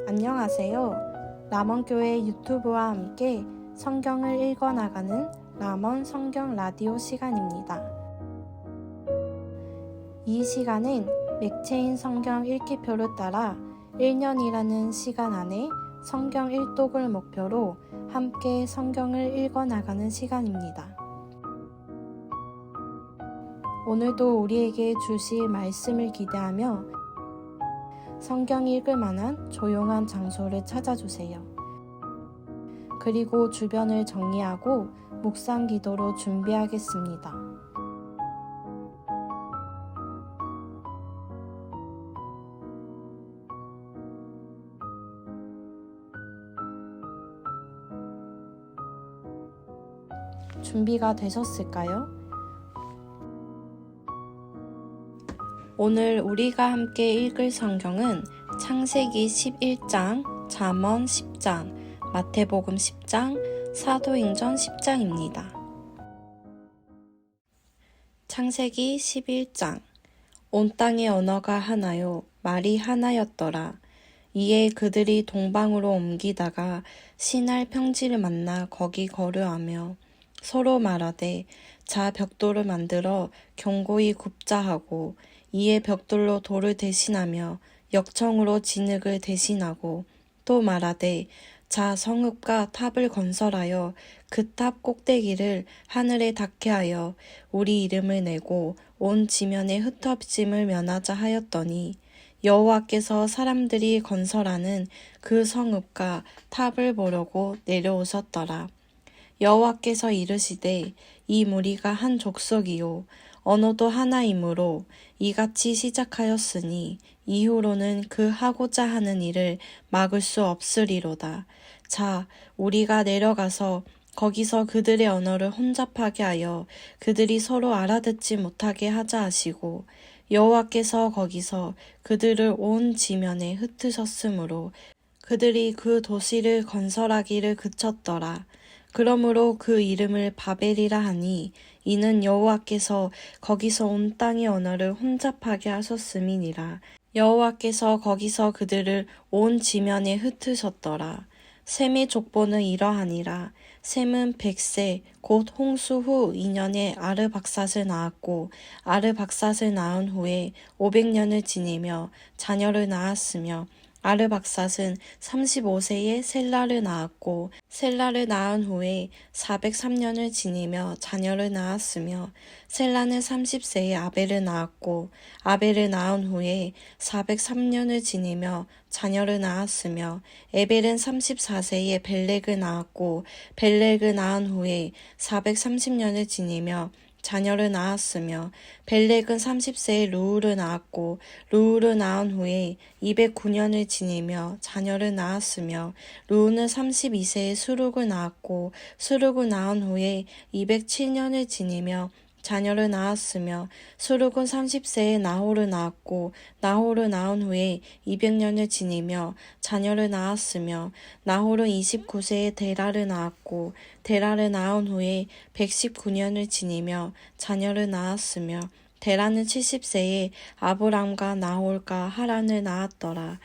안녕하세요. 람원교회 유튜브와 함께 성경을 읽어나가는 람원 성경 라디오 시간입니다. 이 시간은 맥체인 성경 읽기표를 따라 1년이라는 시간 안에 성경 일독을 목표로 함께 성경을 읽어나가는 시간입니다. 오늘도 우리에게 주실 말씀을 기대하며 성경 읽을 만한 조용한 장소를 찾아주세요. 그리고 주변을 정리하고 묵상 기도로 준비하겠습니다. 준비가 되셨을까요? 오늘 우리가 함께 읽을 성경은 창세기 11장, 잠언 10장, 마태복음 10장, 사도행전 10장입니다. 창세기 11장. 온 땅의 언어가 하나요, 말이 하나였더라. 이에 그들이 동방으로 옮기다가 시날 평지를 만나 거기 거류하며 서로 말하되 자 벽돌을 만들어 견고히 굽자 하고 이에 벽돌로 돌을 대신하며 역청으로 진흙을 대신하고 또 말하되 자 성읍과 탑을 건설하여 그 탑 꼭대기를 하늘에 닿게 하여 우리 이름을 내고 온 지면에 흩어짐을 면하자 하였더니 여호와께서 사람들이 건설하는 그 성읍과 탑을 보려고 내려오셨더라. 여호와께서 이르시되 이 무리가 한 족속이요 언어도 하나이므로 이같이 시작하였으니 이후로는 그 하고자 하는 일을 막을 수 없으리로다. 자, 우리가 내려가서 거기서 그들의 언어를 혼잡하게 하여 그들이 서로 알아듣지 못하게 하자 하시고 여호와께서 거기서 그들을 온 지면에 흩으셨으므로 그들이 그 도시를 건설하기를 그쳤더라. 그러므로 그 이름을 바벨이라 하니 이는 여호와께서 거기서 온 땅의 언어를 혼잡하게 하셨음이니라. 여호와께서 거기서 그들을 온 지면에 흩으셨더라. 셈의 족보는 이러하니라. 셈은 100세 곧 홍수 후 2년에 아르박삿을 낳았고 아르박삿을 낳은 후에 500년을 지내며 자녀를 낳았으며 아르박삿은 35세에 셀라를 낳았고 셀라를 낳은 후에 403년을 지내며 자녀를 낳았으며 셀라는 30세에 아벨을 낳았고 아벨을 낳은 후에 403년을 지내며 자녀를 낳았으며 에벨은 34세에 벨렉을 낳았고 벨렉을 낳은 후에 430년을 지내며 자녀를 낳았으며 벨렉은 30세에 루우를 낳았고 루우를 낳은 후에 209년을 지내며 자녀를 낳았으며 루우는 32세에 수룩을 낳았고 수룩을 낳은 후에 207년을 지내며 자녀를 낳았으며 수룩은 30세에 나홀을 낳았고 나홀을 낳은 후에 200년을 지내며 자녀를 낳았으며 나홀은 29세에 데라를 낳았고 데라를 낳은 후에 119년을 지내며 자녀를 낳았으며 데라는 70세에 아브람과 나홀과 하란을 낳았더라.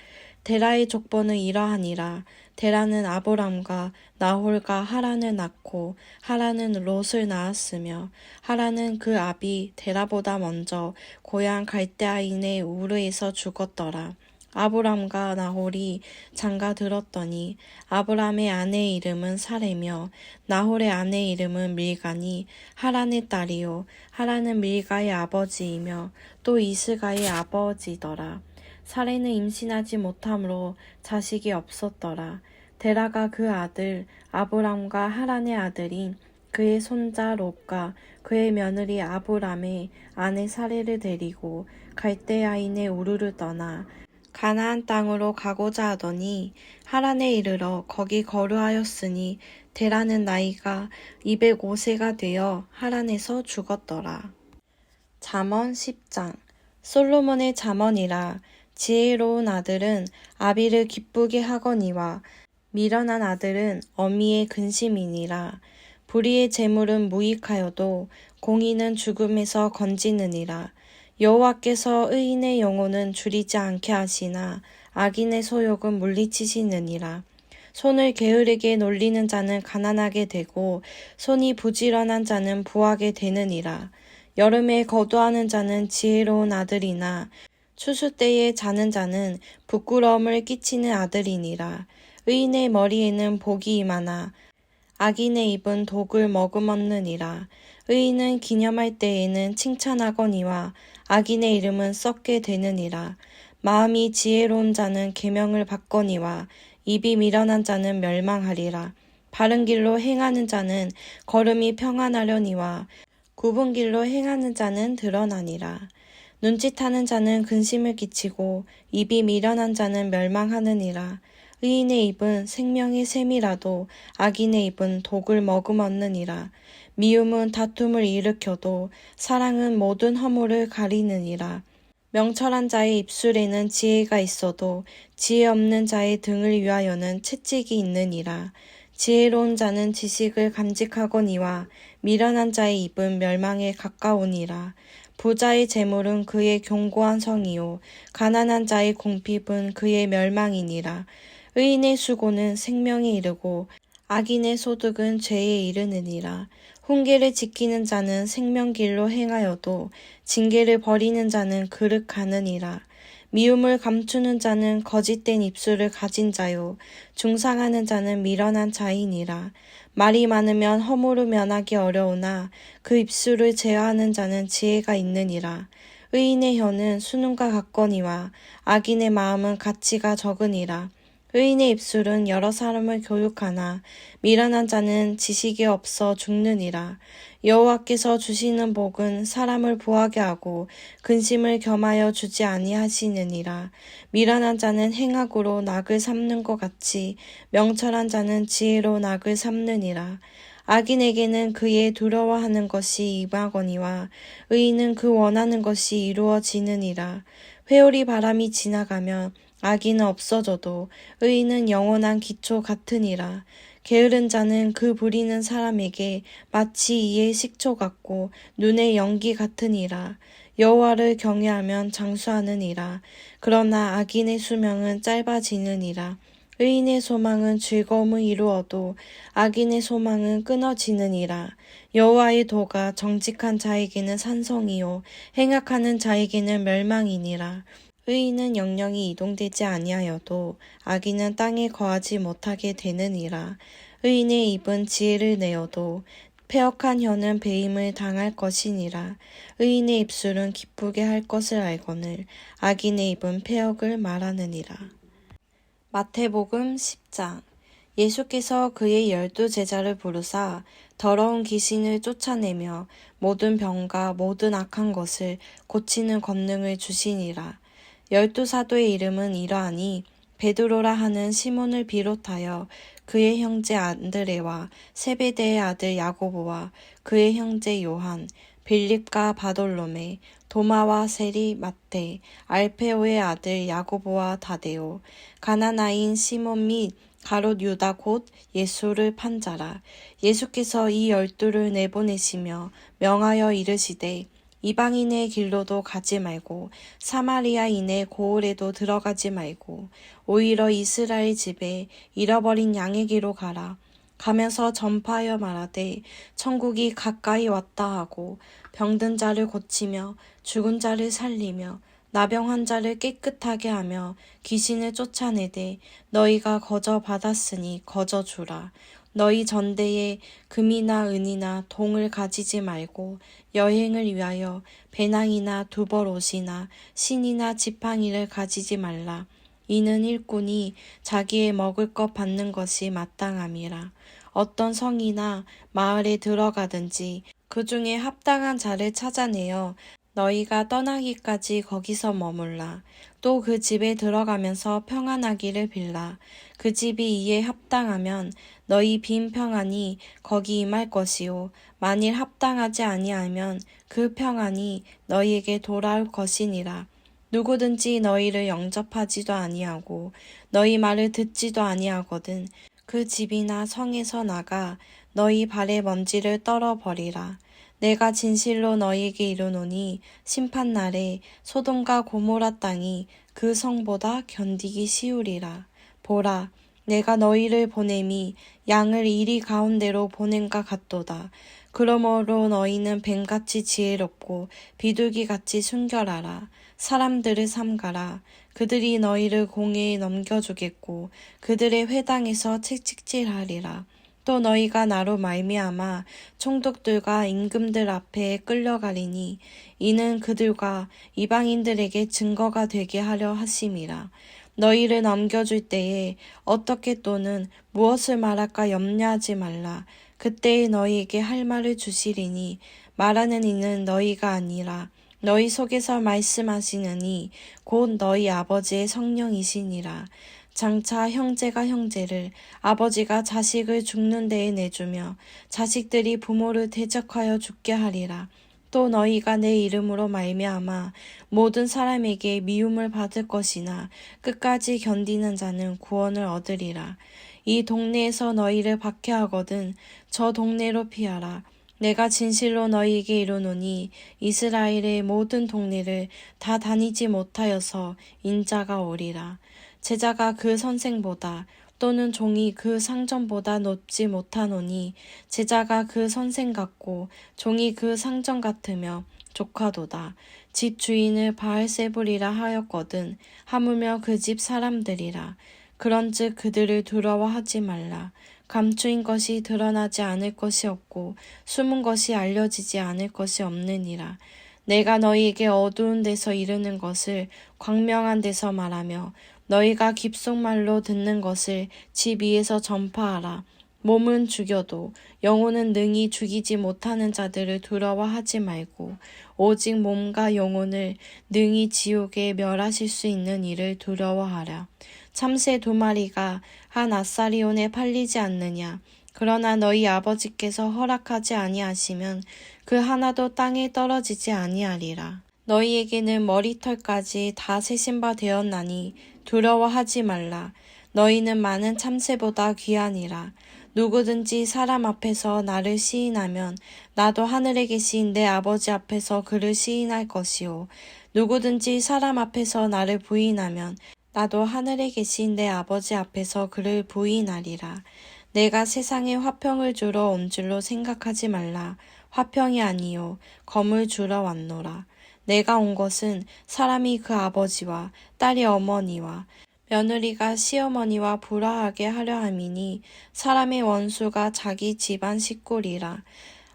데라의 족보는 이러하니라. 데라는 아브람과 나홀과 하란을 낳고 하란은 롯을 낳았으며 하란은 그 아비 데라보다 먼저 고향 갈대아인의 우르에서 죽었더라. 아브람과 나홀이 장가 들었더니 아브람의 아내의 이름은 사레며 나홀의 아내의 이름은 밀가니 하란의 딸이요 하란은 밀가의 아버지이며 또 이스가의 아버지더라. 사레는 임신하지 못함으로 자식이 없었더라. 데라가 그 아들 아브람과 하란의 아들인 그의 손자 롯과 그의 며느리 아브람의 아내 사레를 데리고 갈대아인의 우르를 떠나 가나안 땅으로 가고자 하더니 하란에 이르러 거기 거류하였으니 데라는 나이가 205세가 되어 하란에서 죽었더라. 잠언 10장. 솔로몬의 잠언이라. 지혜로운 아들은 아비를 기쁘게 하거니와 미련한 아들은 어미의 근심이니라. 불의의 재물은 무익하여도 공의는 죽음에서 건지느니라. 여호와께서 의인의 영혼은 줄이지 않게 하시나 악인의 소욕은 물리치시느니라. 손을 게으르게 놀리는 자는 가난하게 되고 손이 부지런한 자는 부하게 되느니라. 여름에 거두하는 자는 지혜로운 아들이나 추수 때에 자는 자는 부끄러움을 끼치는 아들이니라. 의인의 머리에는 복이 임하나 악인의 입은 독을 머금었느니라. 의인은 기념할 때에는 칭찬하거니와 악인의 이름은 썩게 되느니라. 마음이 지혜로운 자는 계명을 받거니와 입이 미련한 자는 멸망하리라. 바른 길로 행하는 자는 걸음이 평안하려니와 굽은 길로 행하는 자는 드러나니라. 눈짓하는 자는 근심을 끼치고 입이 미련한 자는 멸망하느니라. 의인의 입은 생명의 샘이라도 악인의 입은 독을 머금었느니라. 미움은 다툼을 일으켜도 사랑은 모든 허물을 가리느니라. 명철한 자의 입술에는 지혜가 있어도 지혜 없는 자의 등을 위하여는 채찍이 있느니라. 지혜로운 자는 지식을 감직하거니와 미련한 자의 입은 멸망에 가까우니라. 부자의 재물은 그의 견고한 성이요 가난한 자의 궁핍은 그의 멸망이니라. 의인의 수고는 생명에 이르고 악인의 소득은 죄에 이르느니라. 훈계를 지키는 자는 생명길로 행하여도 징계를 버리는 자는 그릇가느니라. 미움을 감추는 자는 거짓된 입술을 가진 자요 중상하는 자는 미련한 자이니라. 말이 많으면 허물을 면하기 어려우나 그 입술을 제어하는 자는 지혜가 있느니라. 의인의 혀는 수능과 같거니와 악인의 마음은 가치가 적으니라. 의인의 입술은 여러 사람을 교육하나 미련한 자는 지식이 없어 죽느니라. 여호와께서 주시는 복은 사람을 부하게 하고 근심을 겸하여 주지 아니하시느니라. 미련한 자는 행악으로 낙을 삼는 것 같이 명철한 자는 지혜로 낙을 삼느니라. 악인에게는 그의 두려워하는 것이 임하거니와 의인은 그 원하는 것이 이루어지느니라. 회오리 바람이 지나가면 악인은 없어져도 의인은 영원한 기초 같으니라. 게으른 자는 그 부리는 사람에게 마치 이의 식초 같고 눈의 연기 같으니라. 여호와를 경외하면 장수하느니라. 그러나 악인의 수명은 짧아지느니라. 의인의 소망은 즐거움을 이루어도 악인의 소망은 끊어지느니라. 여호와의 도가 정직한 자에게는 산성이요 행악하는 자에게는 멸망이니라. 의인은 영영이 이동되지 아니하여도 악인은 땅에 거하지 못하게 되느니라. 의인의 입은 지혜를 내어도 패역한 혀는 배임을 당할 것이니라. 의인의 입술은 기쁘게 할 것을 알거늘 악인의 입은 패역을 말하느니라. 마태복음 10장. 예수께서 그의 12제자를 부르사 더러운 귀신을 쫓아내며 모든 병과 모든 악한 것을 고치는 권능을 주시니라. 12사도의 이름은 이러하니 베드로라 하는 시몬을 비롯하여 그의 형제 안드레와 세베대의 아들 야고보와 그의 형제 요한, 빌립과 바돌로메, 도마와 세리, 마태, 알페오의 아들 야고보와 다데오, 가나나인 시몬 및 가롯 유다 곧 예수를 판 자라. 예수께서 이 12를 내보내시며 명하여 이르시되 이방인의 길로도 가지 말고 사마리아인의 고을에도 들어가지 말고 오히려 이스라엘 집에 잃어버린 양의 길로 가라. 가면서 전파하여 말하되 천국이 가까이 왔다 하고 병든 자를 고치며 죽은 자를 살리며 나병한 자를 깨끗하게 하며 귀신을 쫓아내되 너희가 거저 받았으니 거저 주라. 너희 전대에 금이나 은이나 동을 가지지 말고 여행을 위하여 배낭이나 두벌옷이나 신이나 지팡이를 가지지 말라. 이는 일꾼이 자기의 먹을 것 받는 것이 마땅함이라. 어떤 성이나 마을에 들어가든지 그 중에 합당한 자를 찾아내어 너희가 떠나기까지 거기서 머물라. 또 그 집에 들어가면서 평안하기를 빌라. 그 집이 이에 합당하면 너희 빈 평안이 거기 임할 것이요 만일 합당하지 아니하면 그 평안이 너희에게 돌아올 것이니라. 누구든지 너희를 영접하지도 아니하고 너희 말을 듣지도 아니하거든 그 집이나 성에서 나가 너희 발의 먼지를 떨어버리라. 내가 진실로 너희에게 이르노니 심판날에 소돔과 고모라 땅이 그 성보다 견디기 쉬우리라. 보라, 내가 너희를 보냄이 양을 이리 가운데로 보냄과 같도다. 그러므로 너희는 뱀같이 지혜롭고 비둘기같이 순결하라. 사람들을 삼가라. 그들이 너희를 공회에 넘겨주겠고 그들의 회당에서 채찍질하리라. 또 너희가 나로 말미암아 총독들과 임금들 앞에 끌려가리니 이는 그들과 이방인들에게 증거가 되게 하려 하심이라. 너희를 넘겨줄 때에 어떻게 또는 무엇을 말할까 염려하지 말라. 그때에 너희에게 할 말을 주시리니 말하는 이는 너희가 아니라 너희 속에서 말씀하시느니 곧 너희 아버지의 성령이시니라. 장차 형제가 형제를, 아버지가 자식을 죽는 데에 내주며 자식들이 부모를 대적하여 죽게 하리라. 또 너희가 내 이름으로 말미암아 모든 사람에게 미움을 받을 것이나 끝까지 견디는 자는 구원을 얻으리라. 이 동네에서 너희를 박해하거든 저 동네로 피하라. 내가 진실로 너희에게 이르노니 이스라엘의 모든 동네를 다 다니지 못하여서 인자가 오리라. 제자가 그 선생보다 또는 종이 그 상전보다 높지 못하노니 제자가 그 선생 같고 종이 그 상전 같으며 조카도다. 집 주인을 바알세불이라 하였거든 하물며 그 집 사람들이라. 그런즉 그들을 두려워하지 말라. 감추인 것이 드러나지 않을 것이 없고 숨은 것이 알려지지 않을 것이 없느니라. 내가 너희에게 어두운 데서 이르는 것을 광명한 데서 말하며 너희가 깁속말로 듣는 것을 집 위에서 전파하라. 몸은 죽여도 영혼은 능히 죽이지 못하는 자들을 두려워하지 말고 오직 몸과 영혼을 능히 지옥에 멸하실 수 있는 이를 두려워하라. 참새 2마리가 한 아사리온에 팔리지 않느냐. 그러나 너희 아버지께서 허락하지 아니하시면 그 하나도 땅에 떨어지지 아니하리라. 너희에게는 머리털까지 다 세신 바 되었나니 두려워하지 말라. 너희는 많은 참새보다 귀하니라. 누구든지 사람 앞에서 나를 시인하면 나도 하늘에 계신 내 아버지 앞에서 그를 시인할 것이요. 누구든지 사람 앞에서 나를 부인하면 나도 하늘에 계신 내 아버지 앞에서 그를 부인하리라. 내가 세상에 화평을 주러 온 줄로 생각하지 말라. 화평이 아니요 검을 주러 왔노라. 내가 온 것은 사람이 그 아버지와 딸이 어머니와 며느리가 시어머니와 불화하게 하려 함이니 사람의 원수가 자기 집안 식구리라.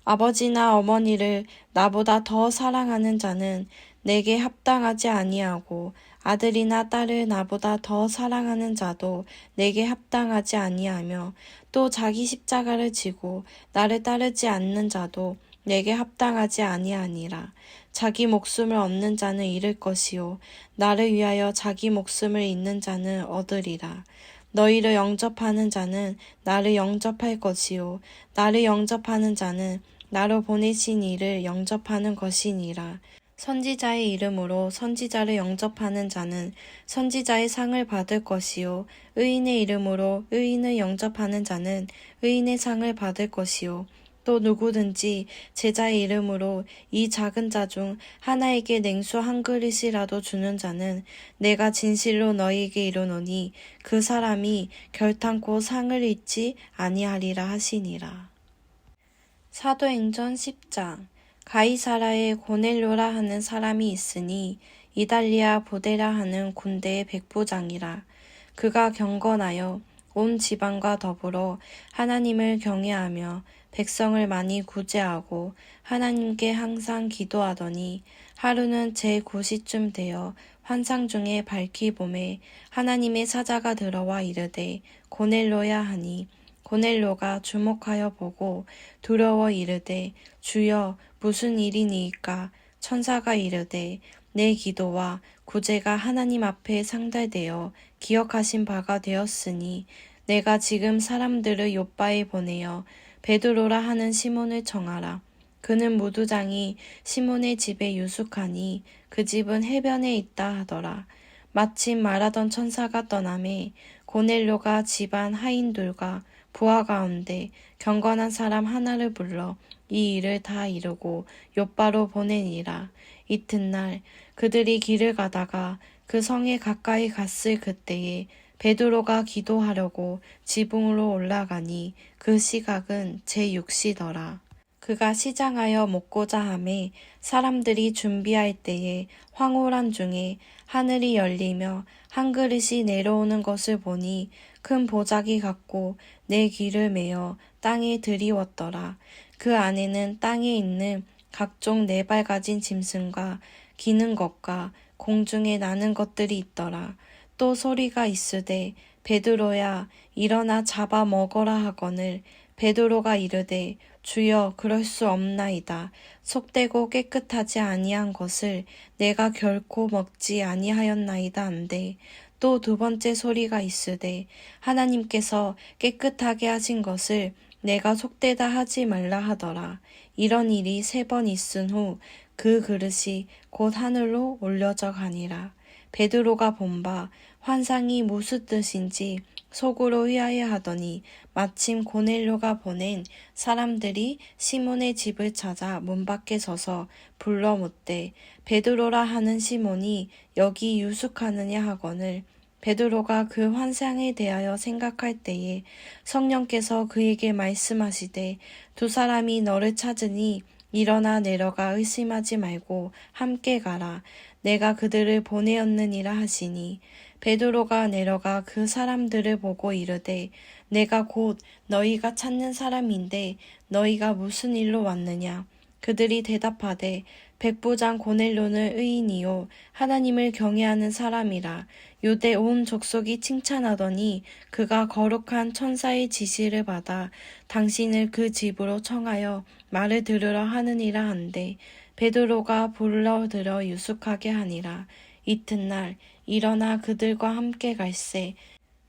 아버지나 어머니를 나보다 더 사랑하는 자는 내게 합당하지 아니하고 아들이나 딸을 나보다 더 사랑하는 자도 내게 합당하지 아니하며 또 자기 십자가를 지고 나를 따르지 않는 자도 내게 합당하지 아니하니라. 자기 목숨을 얻는 자는 잃을 것이요 나를 위하여 자기 목숨을 잃는 자는 얻으리라. 너희를 영접하는 자는 나를 영접할 것이요 나를 영접하는 자는 나로 보내신 이를 영접하는 것이니라. 선지자의 이름으로 선지자를 영접하는 자는 선지자의 상을 받을 것이요 의인의 이름으로 의인을 영접하는 자는 의인의 상을 받을 것이요 또 누구든지 제자의 이름으로 이 작은 자 중 하나에게 냉수 한 그릇이라도 주는 자는 내가 진실로 너희에게 이르노니 그 사람이 결탄코 상을 잊지 아니하리라 하시니라. 사도행전 10장. 가이사라에 고넬료라 하는 사람이 있으니 이달리아 보데라 하는 군대의 백부장이라. 그가 경건하여 온 지방과 더불어 하나님을 경외하며 백성을 많이 구제하고 하나님께 항상 기도하더니 하루는 제9시쯤 되어 환상 중에 밝히 봄에 하나님의 사자가 들어와 이르되 고넬료야 하니 고넬료가 주목하여 보고 두려워 이르되 주여 무슨 일이니이까. 천사가 이르되 내 기도와 구제가 하나님 앞에 상달되어 기억하신 바가 되었으니 내가 지금 사람들을 욥바에 보내어 베드로라 하는 시몬을 청하라. 그는 무두장이 시몬의 집에 유숙하니 그 집은 해변에 있다 하더라. 마침 말하던 천사가 떠나매 고넬료가 집안 하인들과 부하 가운데 경건한 사람 하나를 불러 이 일을 다 이루고 욥바로 보내니라. 이튿날 그들이 길을 가다가 그 성에 가까이 갔을 그때에 베드로가 기도하려고 지붕으로 올라가니 그 시각은 제6시더라. 그가 시장하여 먹고자 하매 사람들이 준비할 때에 황홀한 중에 하늘이 열리며 한 그릇이 내려오는 것을 보니 큰 보자기 같고 네 귀를 메어 땅에 들이웠더라. 그 안에는 땅에 있는 각종 네 발 가진 짐승과 기는 것과 공중에 나는 것들이 있더라. 또 소리가 있으되 베드로야 일어나 잡아 먹어라 하거늘 베드로가 이르되 주여 그럴 수 없나이다. 속되고 깨끗하지 아니한 것을 내가 결코 먹지 아니하였나이다 한데 또 두 번째 소리가 있으되 하나님께서 깨끗하게 하신 것을 내가 속되다 하지 말라 하더라. 이런 일이 3번 있은 후 그 그릇이 곧 하늘로 올려져 가니라. 베드로가 본 바 환상이 무슨 뜻인지 속으로 의아해하더니 마침 고넬료가 보낸 사람들이 시몬의 집을 찾아 문 밖에 서서 불러 묻되 베드로라 하는 시몬이 여기 유숙하느냐 하거늘 베드로가 그 환상에 대하여 생각할 때에 성령께서 그에게 말씀하시되 두 사람이 너를 찾으니 일어나 내려가 의심하지 말고 함께 가라. 내가 그들을 보내었느니라 하시니 베드로가 내려가 그 사람들을 보고 이르되 내가 곧 너희가 찾는 사람인데 너희가 무슨 일로 왔느냐. 그들이 대답하되 백부장 고넬료는 의인이요 하나님을 경외하는 사람이라. 유대 온 족속이 칭찬하더니 그가 거룩한 천사의 지시를 받아 당신을 그 집으로 청하여 말을 들으러 하느니라 한데 베드로가 불러들어 유숙하게 하니라. 이튿날 일어나 그들과 함께 갈새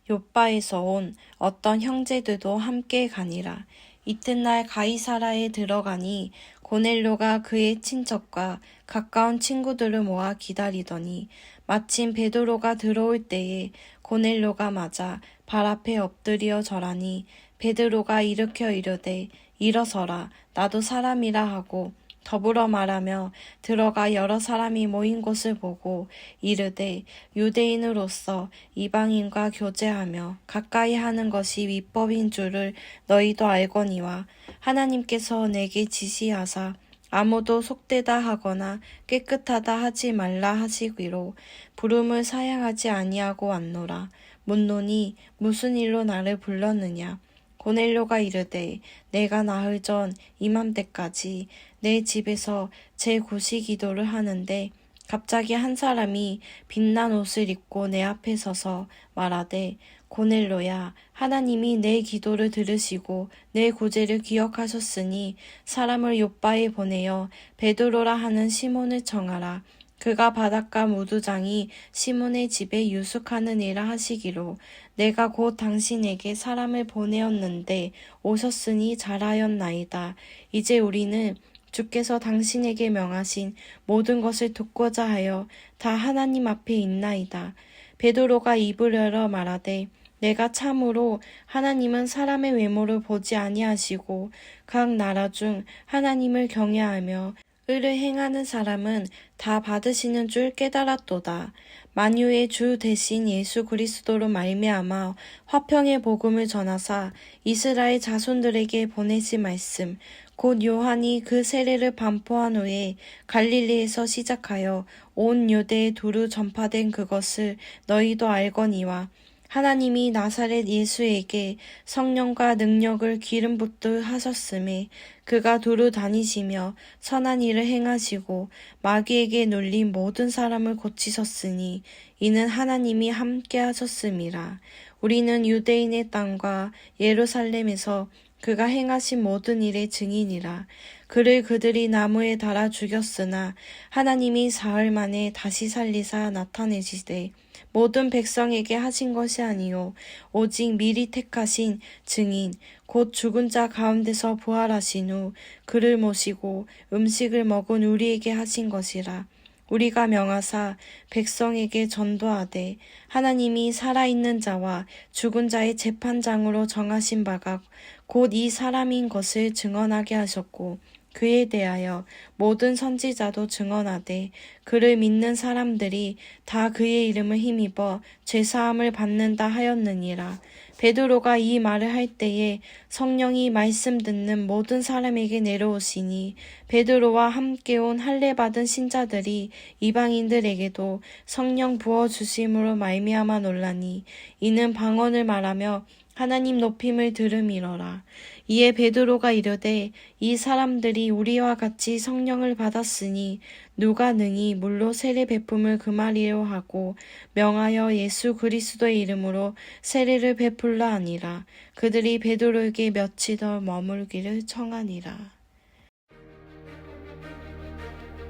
욥바에서 온 어떤 형제들도 함께 가니라. 이튿날 가이사라에 들어가니 고넬료가 그의 친척과 가까운 친구들을 모아 기다리더니 마침 베드로가 들어올 때에 고넬료가 맞아 발 앞에 엎드려 절하니 베드로가 일으켜 이르되 일어서라 나도 사람이라 하고 더불어 말하며 들어가 여러 사람이 모인 곳을 보고 이르되 유대인으로서 이방인과 교제하며 가까이 하는 것이 위법인 줄을 너희도 알거니와 하나님께서 내게 지시하사 아무도 속되다 하거나 깨끗하다 하지 말라 하시기로 부름을 사양하지 아니하고 왔노라. 묻노니 무슨 일로 나를 불렀느냐. 고넬료가 이르되 내가 나흘 전 이맘때까지 내 집에서 제9시 기도를 하는데 갑자기 한 사람이 빛난 옷을 입고 내 앞에 서서 말하되 고넬료야 하나님이 내 기도를 들으시고 내 구제를 기억하셨으니 사람을 욥바에 보내어 베드로라 하는 시몬을 청하라. 그가 바닷가 무두장이 시몬의 집에 유숙하느니라 하시기로 내가 곧 당신에게 사람을 보내었는데 오셨으니 잘하였나이다. 이제 우리는 주께서 당신에게 명하신 모든 것을 듣고자 하여 다 하나님 앞에 있나이다. 베드로가 입을 열어 말하되 내가 참으로 하나님은 사람의 외모를 보지 아니하시고 각 나라 중 하나님을 경외하며 의를 행하는 사람은 다 받으시는 줄 깨달았도다. 만유의 주 대신 예수 그리스도로 말미암아 화평의 복음을 전하사 이스라엘 자손들에게 보내신 말씀 곧 요한이 그 세례를 반포한 후에 갈릴리에서 시작하여 온 유대에 두루 전파된 그것을 너희도 알거니와 하나님이 나사렛 예수에게 성령과 능력을 기름 붓듯 하셨음에 그가 두루 다니시며 선한 일을 행하시고 마귀에게 눌린 모든 사람을 고치셨으니 이는 하나님이 함께 하셨음이라. 우리는 유대인의 땅과 예루살렘에서 그가 행하신 모든 일의 증인이라. 그를 그들이 나무에 달아 죽였으나 하나님이 사흘 만에 다시 살리사 나타내시되 모든 백성에게 하신 것이 아니요 오직 미리 택하신 증인 곧 죽은 자 가운데서 부활하신 후 그를 모시고 음식을 먹은 우리에게 하신 것이라. 우리가 명하사 백성에게 전도하되 하나님이 살아있는 자와 죽은 자의 재판장으로 정하신 바가 곧 이 사람인 것을 증언하게 하셨고 그에 대하여 모든 선지자도 증언하되 그를 믿는 사람들이 다 그의 이름을 힘입어 죄사함을 받는다 하였느니라. 베드로가 이 말을 할 때에 성령이 말씀 듣는 모든 사람에게 내려오시니 베드로와 함께 온 할례 받은 신자들이 이방인들에게도 성령 부어 주심으로 말미암아 놀라니 이는 방언을 말하며 하나님 높임을 들음이러라. 이에 베드로가 이르되 이 사람들이 우리와 같이 성령을 받았으니 누가 능히 물로 세례 베품을 금하리요 하고 명하여 예수 그리스도의 이름으로 세례를 베풀라 하니라. 그들이 베드로에게 며칠 더 머물기를 청하니라.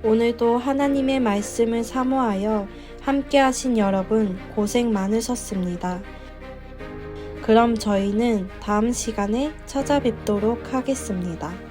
오늘도 하나님의 말씀을 사모하여 함께 하신 여러분 고생 많으셨습니다. 그럼 저희는 다음 시간에 찾아뵙도록 하겠습니다.